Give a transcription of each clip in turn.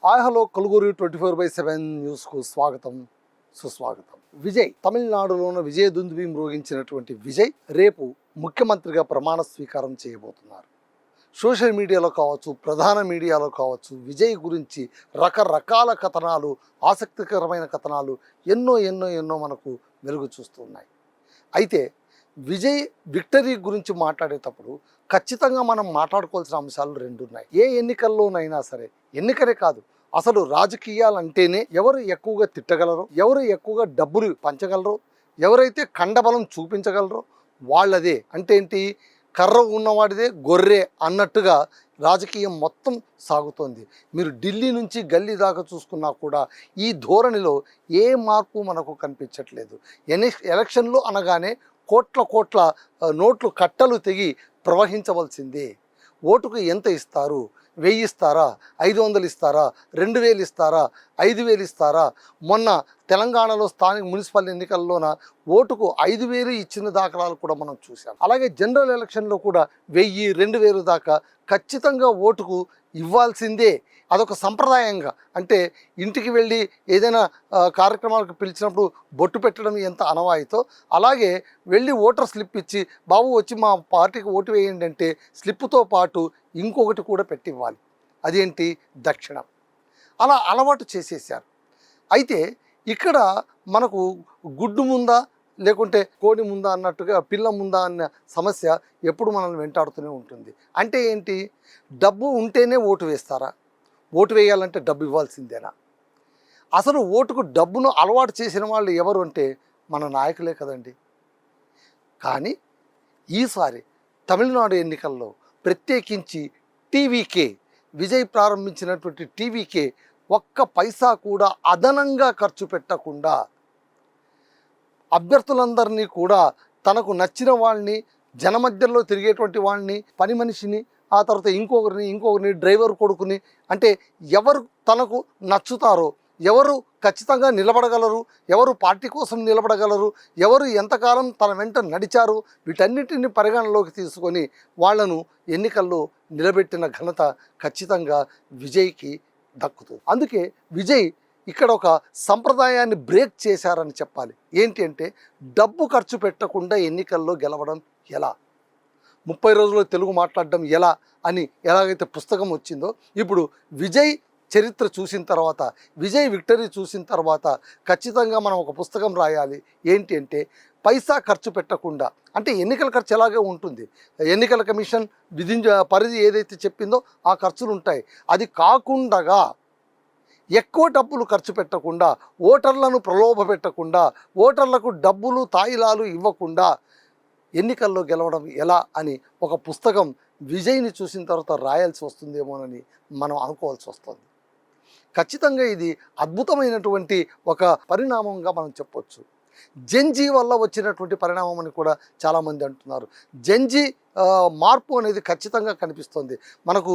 Hi hello కలుగురు 24/7 న్యూస్కు స్వాగతం సుస్వాగతం. విజయ్ తమిళనాడులోని విజయదుందుబి మ్రోగించినటువంటి విజయ్ రేపు ముఖ్యమంత్రిగా ప్రమాణ స్వీకారం చేయబోతున్నారు. సోషల్ మీడియాలో కావచ్చు, ప్రధాన మీడియాలో కావచ్చు, విజయ్ గురించి రకరకాల కథనాలు, ఆసక్తికరమైన కథనాలు ఎన్నో మనకు వెలుగు చూస్తున్నాయి. అయితే విజయ్ విక్టరీ గురించి మాట్లాడేటప్పుడు ఖచ్చితంగా మనం మాట్లాడుకోవాల్సిన అంశాలు రెండు ఉన్నాయి. ఏ ఎన్నికల్లోనైనా సరే, ఎన్నికలే కాదు, అసలు రాజకీయాలంటేనే ఎవరు ఎక్కువగా తిట్టగలరో, ఎవరు ఎక్కువగా డబ్బులు పంచగలరో, ఎవరైతే కండబలం చూపించగలరో వాళ్ళదే. అంటే ఏంటి, కర్ర ఉన్నవాడిదే గొర్రె అన్నట్టుగా రాజకీయం మొత్తం సాగుతోంది. మీరు ఢిల్లీ నుంచి గల్లీ దాకా చూసుకున్నా కూడా ఈ ధోరణిలో ఏ మార్పు మనకు కనిపించట్లేదు. ఎలక్షన్లు అనగానే కోట్ల నోట్లు కట్టలు తెగి ప్రవహించవలసిందే. ఓటుకు ఎంత ఇస్తారు? 1000 ఇస్తారా? 500 ఇస్తారా? 2000 ఇస్తారా? 5000 ఇస్తారా? మొన్న తెలంగాణలో స్థానిక మున్సిపల్ ఎన్నికల్లోన ఓటుకు 5000 ఇచ్చిన దాఖలాలు కూడా మనం చూసాం. అలాగే జనరల్ ఎలక్షన్లో కూడా 1000, 2000 దాకా ఖచ్చితంగా ఓటుకు ఇవ్వాల్సిందే. అదొక సంప్రదాయంగా, అంటే ఇంటికి వెళ్ళి ఏదైనా కార్యక్రమాలకు పిలిచినప్పుడు బొట్టు పెట్టడం ఎంత అనవాయితో, అలాగే వెళ్ళి ఓటర్ స్లిప్ ఇచ్చి బాబు వచ్చి మా పార్టీకి ఓటు వేయండి అంటే స్లిప్పుతో పాటు ఇంకొకటి కూడా పెట్టి ఇవ్వాలి. అదేంటి, దక్షిణం. అలా అలవాటు చేసేసారు. అయితే ఇక్కడ మనకు గుడ్డు ముందా లేకుంటే కోడి ముందా అన్నట్టుగా, పిల్ల ముందా అన్న సమస్య ఎప్పుడు మనల్ని వెంటాడుతూనే ఉంటుంది. అంటే ఏంటి, డబ్బు ఉంటేనే ఓటు వేస్తారా? ఓటు వేయాలంటే డబ్బు ఇవ్వాల్సిందేనా? అసలు ఓటుకు డబ్బును అలవాటు చేసిన వాళ్ళు ఎవరు అంటే మన నాయకులే కదండి. కానీ ఈసారి తమిళనాడు ఎన్నికల్లో ప్రత్యేకించి టీవీకే, విజయ్ ప్రారంభించినటువంటి టీవీకే ఒక్క పైసా కూడా అదనంగా ఖర్చు పెట్టకుండా అభ్యర్థులందరినీ కూడా తనకు నచ్చిన వాళ్ళని, జనమధ్యలో తిరిగేటువంటి వాళ్ళని, పని మనిషిని, ఆ తర్వాత ఇంకొకరిని డ్రైవర్ కొడుకుని, అంటే ఎవరు తనకు నచ్చుతారో, ఎవరు ఖచ్చితంగా నిలబడగలరు, ఎవరు పార్టీ కోసం నిలబడగలరు, ఎవరు ఎంతకాలం తన వెంట నడిచారు, వీటన్నిటిని పరిగణలోకి తీసుకొని వాళ్లను ఎన్నికల్లో నిలబెట్టిన ఘనత ఖచ్చితంగా విజయ్కి దక్కుతుంది. అందుకే విజయ్ ఇక్కడ ఒక సంప్రదాయాన్ని బ్రేక్ చేశారని చెప్పాలి. ఏంటి అంటే, డబ్బు ఖర్చు పెట్టకుండా ఎన్నికల్లో గెలవడం ఎలా, 30 రోజుల్లో తెలుగు మాట్లాడడం ఎలా అని ఎలాగైతే పుస్తకం వచ్చిందో, ఇప్పుడు విజయ్ చరిత్ర చూసిన తర్వాత, విజయ్ విక్టరీ చూసిన తర్వాత ఖచ్చితంగా మనం ఒక పుస్తకం రాయాలి. ఏంటి అంటే, పైసా ఖర్చు పెట్టకుండా, అంటే ఎన్నికల ఖర్చు ఎలాగే ఉంటుంది, ఎన్నికల కమిషన్ పరిధి ఏదైతే చెప్పిందో ఆ ఖర్చులు ఉంటాయి. అది కాకుండా ఎక్కువ డబ్బులు ఖర్చు పెట్టకుండా, ఓటర్లను ప్రలోభ పెట్టకుండా, ఓటర్లకు డబ్బులు తాయిలాలు ఇవ్వకుండా ఎన్నికల్లో గెలవడం ఎలా అని ఒక పుస్తకం విజయ్ని చూసిన తర్వాత రాయాల్సి వస్తుందేమోనని మనం అనుకోవాల్సి వస్తుంది. ఖచ్చితంగా ఇది అద్భుతమైనటువంటి ఒక పరిణామంగా మనం చెప్పొచ్చు. జెన్జీ వల్ల వచ్చినటువంటి పరిణామం అని కూడా చాలామంది అంటున్నారు. జెన్జీ మార్పు అనేది ఖచ్చితంగా కనిపిస్తుంది మనకు.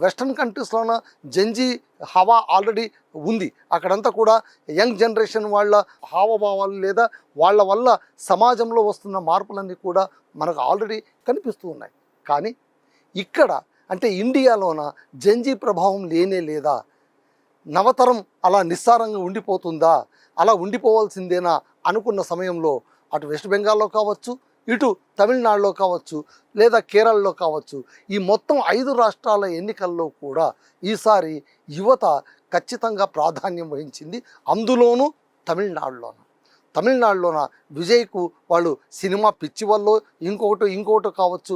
వెస్ట్రన్ కంట్రీస్లోన జెన్జీ హవా ఆల్రెడీ ఉంది. అక్కడంతా కూడా యంగ్ జనరేషన్ వాళ్ళ హావభావాలు లేదా వాళ్ళ వల్ల సమాజంలో వస్తున్న మార్పులన్నీ కూడా మనకు ఆల్రెడీ కనిపిస్తూ ఉన్నాయి. కానీ ఇక్కడ అంటే ఇండియాలోన జెన్జీ ప్రభావం లేనే లేదా? నవతరం అలా నిస్సారంగా ఉండిపోతుందా? అలా ఉండిపోవాల్సిందేనా అనుకున్న సమయంలో అటు వెస్ట్ బెంగాల్లో కావచ్చు, ఇటు తమిళనాడులో కావచ్చు, లేదా కేరళలో కావచ్చు, ఈ మొత్తం 5 రాష్ట్రాల ఎన్నికల్లో కూడా ఈసారి యువత ఖచ్చితంగా ప్రాధాన్యం వహించింది. అందులోనూ తమిళనాడులోన విజయ్కు వాళ్ళు సినిమా పిచ్చి వల్ల ఇంకొకటి కావచ్చు,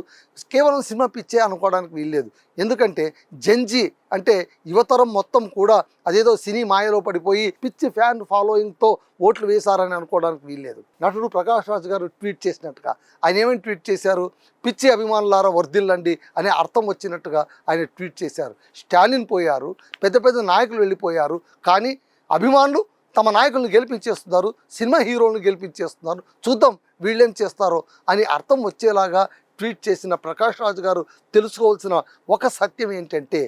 కేవలం సినిమా పిచ్చే అనుకోవడానికి వీల్లేదు. ఎందుకంటే జెన్జీ అంటే యువతరం మొత్తం కూడా అదేదో సినీ మాయలో పడిపోయి పిచ్చి ఫ్యాన్ ఫాలోయింగ్తో ఓట్లు వేశారని అనుకోవడానికి వీల్లేదు. నటుడు ప్రకాష్ రాజ్ గారు ట్వీట్ చేసినట్టుగా ఆయన ఏమని ట్వీట్ చేశారు, పిచ్చి అభిమానులారా వర్ధిల్లండి అనే అర్థం వచ్చినట్టుగా ఆయన ట్వీట్ చేశారు. స్టాలిన్ పోయారు, పెద్ద నాయకులు వెళ్ళిపోయారు, కానీ అభిమానులు తమ నాయకులను గెలిపించేస్తున్నారు, సినిమా హీరోలను గెలిపించేస్తున్నారు, చూద్దాం వీళ్ళేం చేస్తారో అని అర్థం వచ్చేలాగా ట్వీట్ చేసిన ప్రకాష్ రాజ్ గారు తెలుసుకోవాల్సిన ఒక సత్యం ఏంటంటే,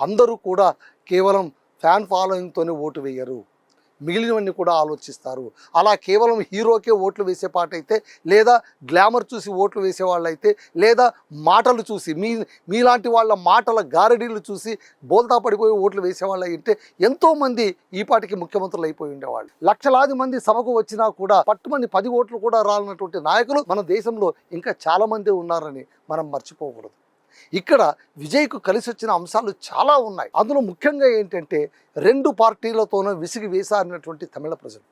అందరూ కూడా కేవలం ఫ్యాన్ ఫాలోయింగ్తోనే ఓటు వేయరు. మిగిలినవన్నీ కూడా ఆలోచిస్తారు. అలా కేవలం హీరోకే ఓట్లు వేసే పాట అయితే, లేదా గ్లామర్ చూసి ఓట్లు వేసే వాళ్ళైతే, లేదా మాటలు చూసి మీలాంటి వాళ్ళ మాటల గారడీలు చూసి బోల్తా పడిపోయి ఓట్లు వేసేవాళ్ళు అయితే ఎంతోమంది ఈ పాటికి ముఖ్యమంత్రులు అయిపోయి ఉండేవాళ్ళు. లక్షలాది మంది సభకు వచ్చినా కూడా పట్టుమని 10 ఓట్లు కూడా రాలన్నటువంటి నాయకులు మన దేశంలో ఇంకా చాలామంది ఉన్నారని మనం మర్చిపోకూడదు. ఇక్కడ విజయ్కు కలిసి వచ్చిన అంశాలు చాలా ఉన్నాయి. అందులో ముఖ్యంగా ఏంటంటే 2 పార్టీలతోనూ విసిగి వేసారినటువంటి తమిళ ప్రజలు,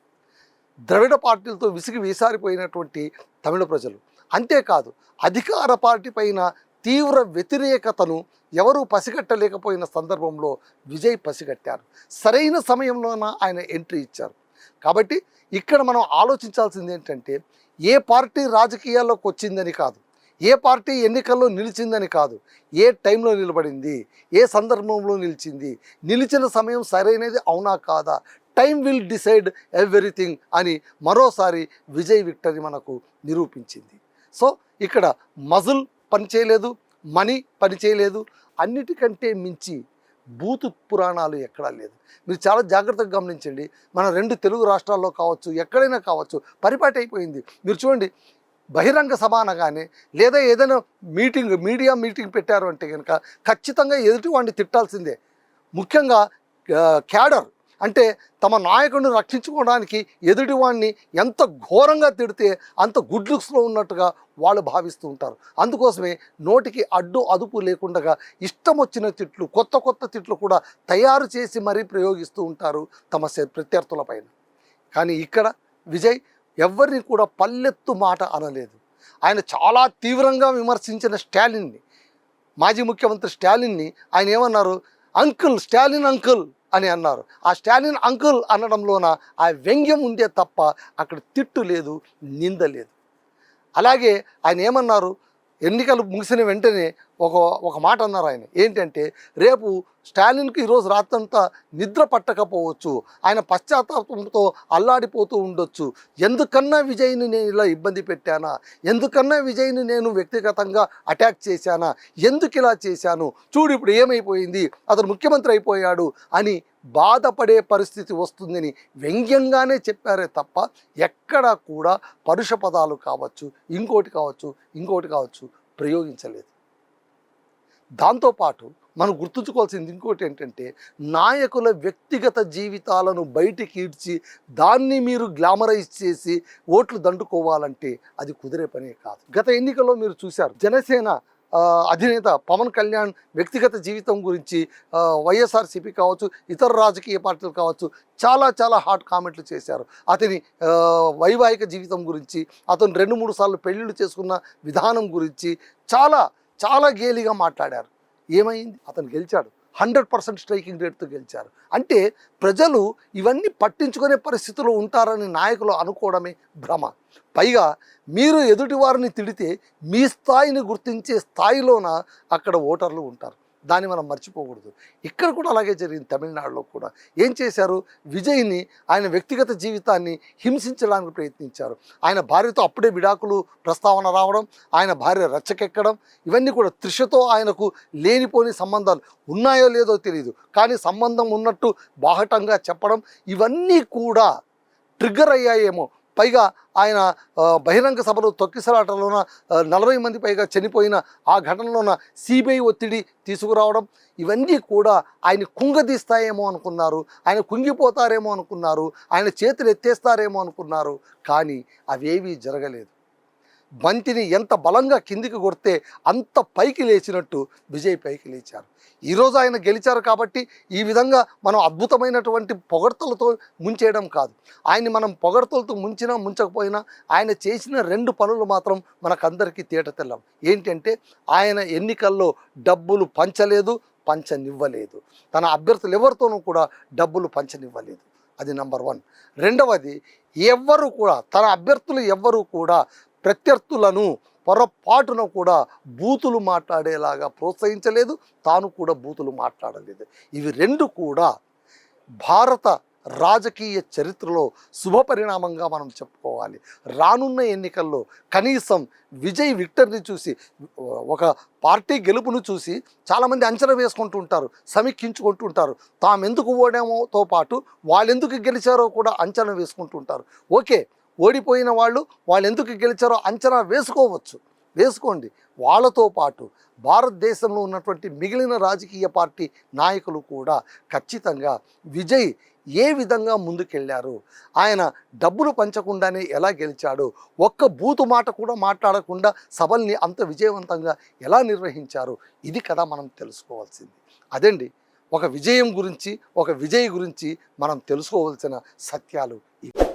ద్రవిడ పార్టీలతో విసిగి వేసారిపోయినటువంటి తమిళ ప్రజలు, అంతేకాదు అధికార పార్టీ పైన తీవ్ర వ్యతిరేకతను ఎవరూ పసిగట్టలేకపోయిన సందర్భంలో విజయ్ పసిగట్టారు. సరైన సమయంలోన ఆయన ఎంట్రీ ఇచ్చారు. కాబట్టి ఇక్కడ మనం ఆలోచించాల్సింది ఏంటంటే ఏ పార్టీ రాజకీయాల్లోకి వచ్చిందని కాదు, ఏ పార్టీ ఎన్నికల్లో నిలిచిందని కాదు, ఏ టైంలో నిలబడింది, ఏ సందర్భంలో నిలిచింది, నిలిచిన సమయం సరైనది అవునా కాదా, టైం విల్ డిసైడ్ ఎవ్రీథింగ్ అని మరోసారి విజయ్ విక్టరీ మనకు నిరూపించింది. సో ఇక్కడ మజుల్ పనిచేయలేదు, మనీ పనిచేయలేదు, అన్నిటికంటే మించి బూతు పురాణాలు ఎక్కడా లేదు. మీరు చాలా జాగ్రత్తగా గమనించండి. మన 2 తెలుగు రాష్ట్రాల్లో కావచ్చు, ఎక్కడైనా కావచ్చు, పరిపాటి అయిపోయింది. మీరు చూడండి, బహిరంగ సభ అనగానే లేదా ఏదైనా మీడియా మీటింగ్ పెట్టారు అంటే కనుక ఖచ్చితంగా ఎదుటి వాడిని తిట్టాల్సిందే. ముఖ్యంగా క్యాడర్ అంటే తమ నాయకుడిని రక్షించుకోవడానికి ఎదుటివాడిని ఎంత ఘోరంగా తిడితే అంత గుడ్ లుక్స్లో ఉన్నట్టుగా వాళ్ళు భావిస్తూ ఉంటారు. అందుకోసమే నోటికి అడ్డు అదుపు లేకుండా ఇష్టం వచ్చిన తిట్లు, కొత్త తిట్లు కూడా తయారు చేసి మరీ ప్రయోగిస్తూ ఉంటారు తమ ప్రత్యర్థుల పైన. కానీ ఇక్కడ విజయ్ ఎవరిని కూడా పల్లెత్తు మాట అనలేదు. ఆయన చాలా తీవ్రంగా విమర్శించిన స్టాలిన్ని, మాజీ ముఖ్యమంత్రి స్టాలిన్ని ఆయన ఏమన్నారు, అంకుల్ స్టాలిన్ అంకుల్ అని అన్నారు. ఆ స్టాలిన్ అంకుల్ అనడంలోన ఆ వ్యంగ్యం ఉందే తప్ప అక్కడ తిట్టు లేదు, నింద లేదు. అలాగే ఆయన ఏమన్నారు, ఎన్నికలు ముగిసిన వెంటనే ఒక మాట అన్నారు ఆయన, ఏంటంటే రేపు స్టాలిన్కి ఈరోజు రాత్రంతా నిద్ర పట్టకపోవచ్చు, ఆయన పశ్చాత్తాపంతో అల్లాడిపోతూ ఉండొచ్చు, ఎందుకన్నా విజయ్ని నేను ఇలా ఇబ్బంది పెట్టానా, ఎందుకన్నా విజయ్ని నేను వ్యక్తిగతంగా అటాక్ చేశానా, ఎందుకు ఇలా చేశాను, చూడు ఇప్పుడు ఏమైపోయింది, అతను ముఖ్యమంత్రి అయిపోయాడు అని బాధపడే పరిస్థితి వస్తుందని వ్యంగ్యంగానే చెప్పారే తప్ప ఎక్కడా కూడా పరుష పదాలు కావచ్చు, ఇంకోటి కావచ్చు ప్రయోగించలేదు. దాంతోపాటు మనం గుర్తుంచుకోవాల్సింది ఇంకోటి ఏంటంటే, నాయకుల వ్యక్తిగత జీవితాలను బయటికి ఈడ్చి దాన్ని మీరు గ్లామరైజ్ చేసి ఓట్లు దండుకోవాలంటే అది కుదిరే పనే కాదు. గత ఎన్నికల్లో మీరు చూశారు, జనసేన అధినేత పవన్ కళ్యాణ్ వ్యక్తిగత జీవితం గురించి వైఎస్ఆర్సీపీ కావచ్చు, ఇతర రాజకీయ పార్టీలు కావచ్చు చాలా హాట్ కామెంట్లు చేశారు. అతని వైవాహిక జీవితం గురించి, అతను 2-3 సార్లు పెళ్ళిళ్ళు చేసుకున్న విధానం గురించి చాలా గేలిగా మాట్లాడారు. ఏమైంది, అతను గెలిచాడు, 100% స్ట్రైకింగ్ రేట్తో గెలిచారు. అంటే ప్రజలు ఇవన్నీ పట్టించుకునే పరిస్థితుల్లో ఉంటారని నాయకులు అనుకోవడమే భ్రమ. పైగా మీరు ఎదుటివారిని తిడితే మీ స్థాయిని గుర్తించే స్థాయిలోన అక్కడ ఓటర్లు ఉంటారు. దాన్ని మనం మర్చిపోకూడదు. ఇక్కడ కూడా అలాగే జరిగింది. తమిళనాడులో కూడా ఏం చేశారు, విజయ్ని ఆయన వ్యక్తిగత జీవితాన్ని హింసించడానికి ప్రయత్నించారు. ఆయన భార్యతో అప్పుడే విడాకులు ప్రస్తావన రావడం, ఆయన భార్య రచ్చకెక్కడం, ఇవన్నీ కూడా త్రిషతో ఆయనకు లేనిపోని సంబంధాలు ఉన్నాయో లేదో తెలియదు, కానీ సంబంధం ఉన్నట్టు బాహటంగా చెప్పడం, ఇవన్నీ కూడా ట్రిగ్గర్ అయ్యాయేమో. పైగా ఆయన బహిరంగ సభలో తొక్కిసలాటలోన 40 మంది పైగా చనిపోయిన ఆ ఘటనలోన సిబిఐ ఒత్తిడి తీసుకురావడం, ఇవన్నీ కూడా ఆయన కుంగదీస్తాయేమో అనుకున్నారు, ఆయన కుంగిపోతారేమో అనుకున్నారు, ఆయన చేతులు ఎత్తేస్తారేమో అనుకున్నారు. కానీ అవేవీ జరగలేదు. బంతిని ఎంత బలంగా కిందికి కొడితే అంత పైకి లేచినట్టు విజయ్ పైకి లేచారు. ఈరోజు ఆయన గెలిచారు కాబట్టి ఈ విధంగా మనం అద్భుతమైనటువంటి పొగడ్తలతో ముంచేయడం కాదు. ఆయన్ని మనం పొగడ్తలతో ముంచినా ముంచకపోయినా ఆయన చేసిన 2 పనులు మాత్రం మనకందరికీ తేటతెల్లం. ఏంటంటే ఆయన ఎన్నికల్లో డబ్బులు పంచనివ్వలేదు, తన అభ్యర్థులు ఎవరితోనూ కూడా డబ్బులు పంచనివ్వలేదు. అది నెంబర్ 1. రెండవది, తన అభ్యర్థులు ఎవ్వరూ కూడా ప్రత్యర్థులను పొరపాటున కూడా బూతులు మాట్లాడేలాగా ప్రోత్సహించలేదు, తాను కూడా బూతులు మాట్లాడలేదు. ఇవి 2 కూడా భారత రాజకీయ చరిత్రలో శుభపరిణామంగా మనం చెప్పుకోవాలి. రానున్న ఎన్నికల్లో కనీసం విక్టర్ని చూసి, ఒక పార్టీ గెలుపును చూసి చాలామంది అంచనా వేసుకుంటూ ఉంటారు, సమీక్షించుకుంటూ ఉంటారు. తామెందుకు ఓడామోతో పాటు వాళ్ళెందుకు గెలిచారో కూడా అంచనా వేసుకుంటూ ఉంటారు. ఓకే, ఓడిపోయిన వాళ్ళు ఎందుకు గెలిచారో అంచనా వేసుకోండి. వాళ్ళతో పాటు భారతదేశంలో ఉన్నటువంటి మిగిలిన రాజకీయ పార్టీ నాయకులు కూడా ఖచ్చితంగా విజయ్ ఏ విధంగా ముందుకెళ్ళారు, ఆయన డబ్బులు పంచకుండానే ఎలా గెలిచాడు, ఒక్క బూతు మాట కూడా మాట్లాడకుండా సభల్ని అంత విజయవంతంగా ఎలా నిర్వహించారు, ఇది కదా మనం తెలుసుకోవాల్సింది. అదండి ఒక విజయం గురించి, ఒక విజయ్ గురించి మనం తెలుసుకోవాల్సిన సత్యాలు ఇవి.